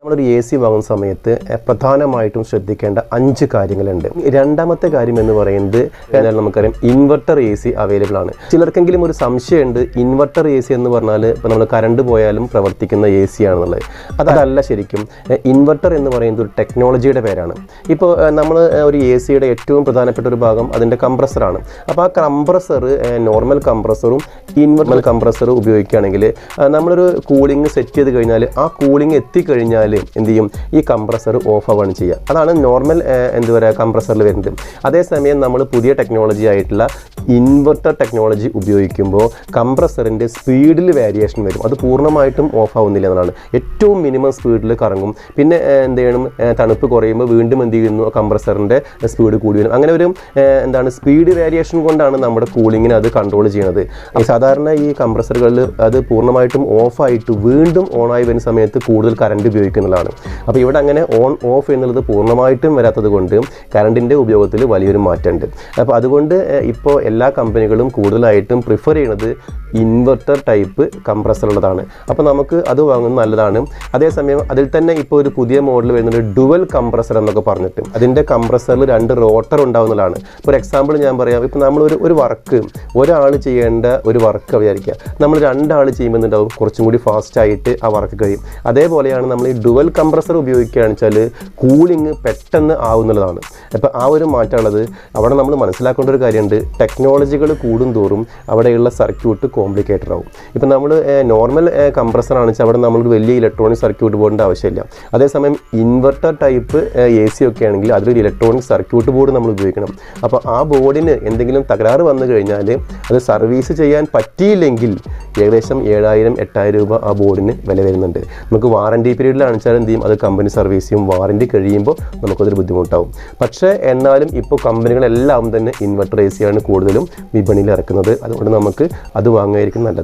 നമ്മളൊരു A C വാങ്ങുന്ന സമയത്ത് പ്രധാനമായിട്ടും ശ്രദ്ധിക്കേണ്ട 5 കാര്യങ്ങളുണ്ട്. രണ്ടാമത്തെ കാര്യം എന്ന് പറയുന്നത് നമുക്കറിയാം ഇൻവെർട്ടർ എ സി അവൈലബിൾ ആണ്. ചിലർക്കെങ്കിലും ഒരു സംശയമുണ്ട്, ഇൻവെർട്ടർ എ സി എന്ന് പറഞ്ഞാൽ ഇപ്പോൾ നമ്മൾ കറണ്ട് പോയാലും പ്രവർത്തിക്കുന്ന എ സി ആണെന്നുള്ളത്. അതല്ല, ശരിക്കും ഇൻവെർട്ടർ എന്ന് പറയുന്നത് ഒരു ടെക്നോളജിയുടെ പേരാണ്. ഇപ്പോൾ നമ്മൾ ഒരു എ സിയുടെ ഏറ്റവും പ്രധാനപ്പെട്ട ഒരു ഭാഗം അതിൻ്റെ കംപ്രസറാണ്. അപ്പോൾ ആ കംപ്രസർ നോർമൽ കംപ്രസറും ഇൻവെർട്ടർ കംപ്രസറും ഉപയോഗിക്കുകയാണെങ്കിൽ നമ്മളൊരു കൂളിംഗ് സെറ്റ് ചെയ്ത് കഴിഞ്ഞാൽ ആ കൂളിംഗ് എത്തിക്കഴിഞ്ഞാൽ എന്ത് ചെയ്യും, ഈ കംപ്രസർ ഓഫ് ആവുകയാണ് ചെയ്യുക. അതാണ് നോർമൽ കംപ്രസറിൽ വരുന്നത്. അതേസമയം നമ്മൾ പുതിയ ടെക്നോളജി ആയിട്ടുള്ള ഇൻവെർട്ടർ ടെക്നോളജി ഉപയോഗിക്കുമ്പോൾ കംപ്രസറിൻ്റെ സ്പീഡിൽ വേരിയേഷൻ വരും. അത് പൂർണ്ണമായിട്ടും ഓഫ് ആവുന്നില്ല എന്നതാണ്. ഏറ്റവും മിനിമം സ്പീഡിൽ കറങ്ങും. പിന്നെ എന്ത് ചെയ്യണം, തണുപ്പ് കുറയുമ്പോൾ വീണ്ടും എന്ത് ചെയ്യുന്നു, കംപ്രസറിൻ്റെ സ്പീഡ് കൂടി വരും. അങ്ങനെ ഒരു സ്പീഡ് വേരിയേഷൻ കൊണ്ടാണ് നമ്മുടെ കൂളിങ്ങിനെ അത് കൺട്രോൾ ചെയ്യുന്നത്. സാധാരണ ഈ കംപ്രസറുകളിൽ അത് പൂർണ്ണമായിട്ടും ഓഫായിട്ട് വീണ്ടും ഓണായി വരുന്ന സമയത്ത് കൂടുതൽ കറണ്ട് ഉപയോഗിക്കുന്നതാണ്. അപ്പോൾ ഇവിടെ അങ്ങനെ ഓൺ ഓഫ് എന്നുള്ളത് പൂർണ്ണമായിട്ടും വരാത്തത് കൊണ്ട് കറണ്ടിൻ്റെ ഉപയോഗത്തിൽ വലിയൊരു മാറ്റമുണ്ട്. അപ്പോൾ അതുകൊണ്ട് ഇപ്പോൾ എല്ലാ കമ്പനികളും കൂടുതലായിട്ടും പ്രിഫർ ചെയ്യുന്നത് ഇൻവെർട്ടർ ടൈപ്പ് കംപ്രസർ ഉള്ളതാണ്. അപ്പോൾ നമുക്ക് അത് വാങ്ങുന്നത് നല്ലതാണ്. അതേസമയം അതിൽ തന്നെ ഇപ്പോൾ ഒരു പുതിയ മോഡൽ വരുന്നത് ഡുവൽ കംപ്രസർ എന്നൊക്കെ പറഞ്ഞിട്ട് അതിൻ്റെ കംപ്രസറിൽ 2 റോട്ടർ ഉണ്ടാവുന്നതാണ്. ഫോർ എക്സാമ്പിൾ ഞാൻ പറയാം, ഇപ്പോൾ നമ്മൾ ഒരു വർക്ക് ഒരാൾ ചെയ്യേണ്ട ഒരു വർക്ക് വിചാരിക്കുക, നമ്മൾ 2 ആൾ ചെയ്യുമ്പോൾ ഉണ്ടാവും കുറച്ചും കൂടി ഫാസ്റ്റായിട്ട് ആ വർക്ക് കഴിയും. അതേപോലെയാണ് നമ്മൾ ഈ ഡുവൽ കംപ്രസർ ഉപയോഗിക്കുകയാണെന്ന് വെച്ചാൽ കൂളിംഗ് പെട്ടെന്ന് ആവുന്നതാണ്. അപ്പോൾ ആ ഒരു മാറ്റമുള്ളത് അവിടെ നമ്മൾ മനസ്സിലാക്കേണ്ട ഒരു കാര്യമുണ്ട്. ടെക്നോളജികൾ കൂടുന്തോറും അവിടെയുള്ള സർക്യൂട്ട് കോംപ്ലിക്കേറ്റഡ് ആവും. ഇപ്പം നമ്മൾ നോർമൽ കംപ്രസർ ആണെന്ന് വെച്ചാൽ അവിടെ നമ്മളൊരു വലിയ ഇലക്ട്രോണിക് സർക്യൂട്ട് ബോർഡിൻ്റെ ആവശ്യമില്ല. അതേസമയം ഇൻവെർട്ടർ ടൈപ്പ് എ സി ഒക്കെ ആണെങ്കിൽ അതിലൊരു ഇലക്ട്രോണിക് സർക്യൂട്ട് ബോർഡ് നമ്മൾ ഉപയോഗിക്കണം. അപ്പോൾ ആ ബോർഡിന് എന്തെങ്കിലും തകരാറ് വന്നു കഴിഞ്ഞാൽ അത് സർവീസ് ചെയ്യാൻ പറ്റിയില്ലെങ്കിൽ ഏകദേശം 7,000-8,000 രൂപ ആ ബോർഡിന് വില വരുന്നുണ്ട്. നമുക്ക് വാറണ്ടി പീരീഡിലാണെന്ന് വെച്ചാൽ എന്ത് ചെയ്യും, അത് കമ്പനി സർവീസ് ചെയ്യും. വാറണ്ടി കഴിയുമ്പോൾ നമുക്കതൊരു ബുദ്ധിമുട്ടാവും. പക്ഷേ എന്നാലും ഇപ്പോൾ കമ്പനികളെല്ലാം തന്നെ ഇൻവെർട്ടർ എ സിയാണ് കൂടുതലും വിപണിയിൽ ഇറക്കുന്നത്. അതുകൊണ്ട് നമുക്ക് അത് വാങ്ങുകയായിരിക്കും നല്ലത്.